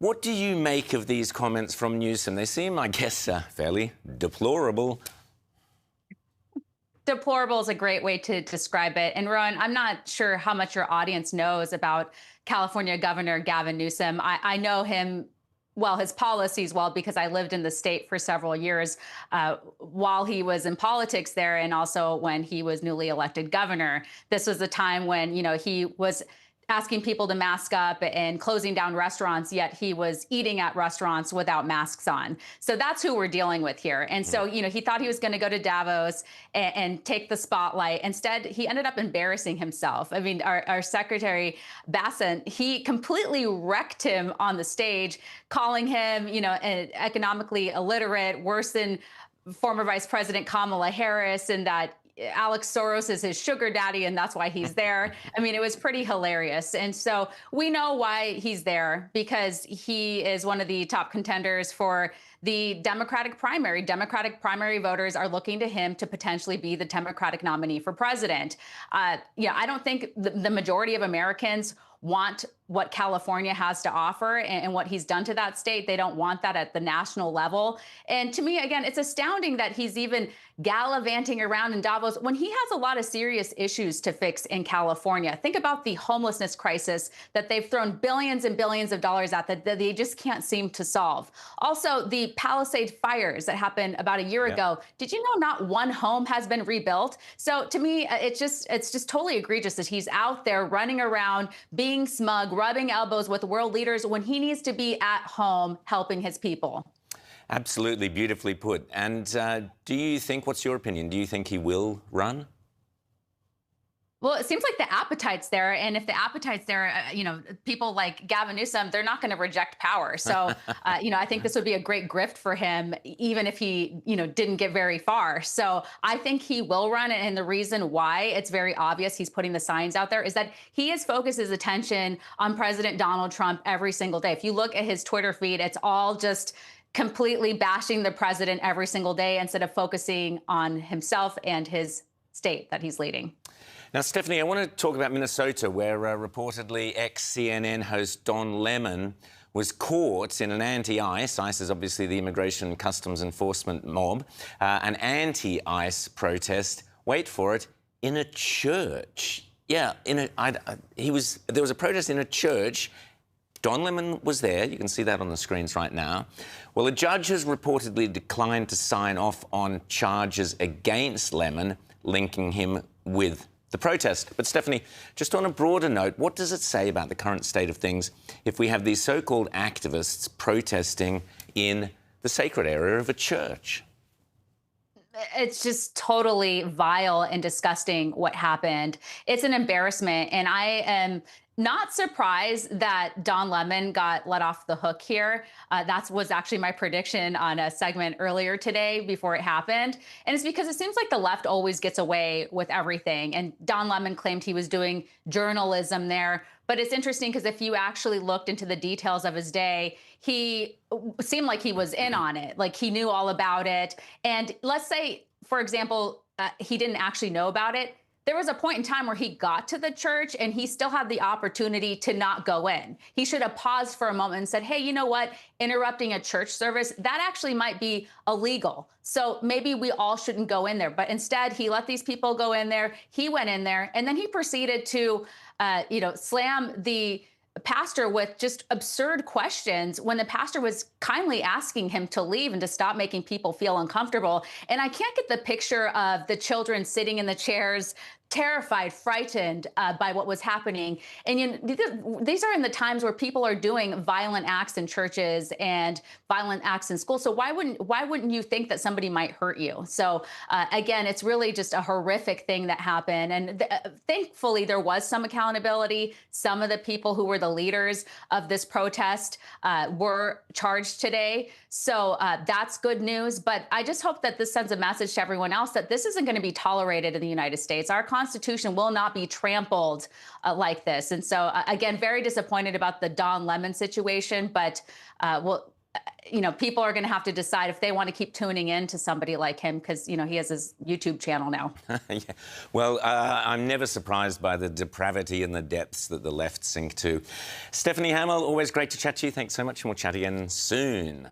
What do you make of these comments from Newsom? They seem, I guess, fairly deplorable. Deplorable is a great way to describe it. And Rowan, I'm not sure how much your audience knows about California Governor Gavin Newsom. I know him well, his policies well, because I lived in the state for several years while he was in politics there, and also when he was newly elected governor. This was the time when, he was asking people to mask up and closing down restaurants, yet he was eating at restaurants without masks on. So that's who we're dealing with here. And so, he thought he was going to go to Davos and take the spotlight. Instead, he ended up embarrassing himself. I mean, our Secretary Bassan, he completely wrecked him on the stage, calling him, economically illiterate, worse than former Vice President Kamala Harris, and that Alex Soros is his sugar daddy, and that's why he's there. I mean, it was pretty hilarious. And so we know why he's there, because he is one of the top contenders for the Democratic primary. Democratic primary voters are looking to him to potentially be the Democratic nominee for president. I don't think the majority of Americans want what California has to offer and what he's done to that state. They don't want that at the national level. And to me, again, it's astounding that he's even gallivanting around in Davos when he has a lot of serious issues to fix in California. Think about the homelessness crisis that they've thrown billions and billions of dollars at that they just can't seem to solve. Also, the Palisade fires that happened about a year ago. Did you know not one home has been rebuilt? So to me, it's just totally egregious that he's out there running around, being smug, rubbing elbows with world leaders when he needs to be at home helping his people. Absolutely, beautifully put. And do you think, what's your opinion? Do you think he will run? Well, it seems like the appetite's there. And if the appetite's there, people like Gavin Newsom, they're not going to reject power. So, I think this would be a great grift for him, even if he, didn't get very far. So I think he will run. And the reason why it's very obvious he's putting the signs out there is that he has focused his attention on President Donald Trump every single day. If you look at his Twitter feed, it's all just completely bashing the president every single day instead of focusing on himself and his state that he's leading. Now, Stephanie, I want to talk about Minnesota, where reportedly ex-CNN host Don Lemon was caught in an anti-ICE, ICE is obviously the Immigration Customs Enforcement mob, an anti-ICE protest, wait for it, in a church. Yeah, there was a protest in a church. Don Lemon was there. You can see that on the screens right now. Well, a judge has reportedly declined to sign off on charges against Lemon, linking him with the protest. But Stephanie, just on a broader note, what does it say about the current state of things if we have these so-called activists protesting in the sacred area of a church? It's just totally vile and disgusting what happened. It's an embarrassment. And I am not surprised that Don Lemon got let off the hook here. That was actually my prediction on a segment earlier today before it happened. And it's because it seems like the left always gets away with everything. And Don Lemon claimed he was doing journalism there. But it's interesting because if you actually looked into the details of his day, he seemed like he was in on it, like he knew all about it. And let's say, for example, he didn't actually know about it. There was a point in time where he got to the church and he still had the opportunity to not go in. He should have paused for a moment and said, hey, you know what? Interrupting a church service, that actually might be illegal. So maybe we all shouldn't go in there. But instead, he let these people go in there. He went in there and then he proceeded to, slam the pastor with just absurd questions when the pastor was kindly asking him to leave and to stop making people feel uncomfortable. And I can't get the picture of the children sitting in the chairs, terrified, frightened by what was happening. And these are in the times where people are doing violent acts in churches and violent acts in schools. So why wouldn't you think that somebody might hurt you? So again, it's really just a horrific thing that happened. And thankfully, there was some accountability. Some of the people who were the leaders of this protest were charged today. So that's good news. But I just hope that this sends a message to everyone else that this isn't going to be tolerated in the United States. Our Constitution will not be trampled like this. And so, again, very disappointed about the Don Lemon situation. But you know, people are going to have to decide if they want to keep tuning in to somebody like him because, you know, he has his YouTube channel now. Yeah. Well, I'm never surprised by the depravity and the depths that the left sink to. Stephanie Hamill, always great to chat to you. Thanks so much, and we'll chat again soon.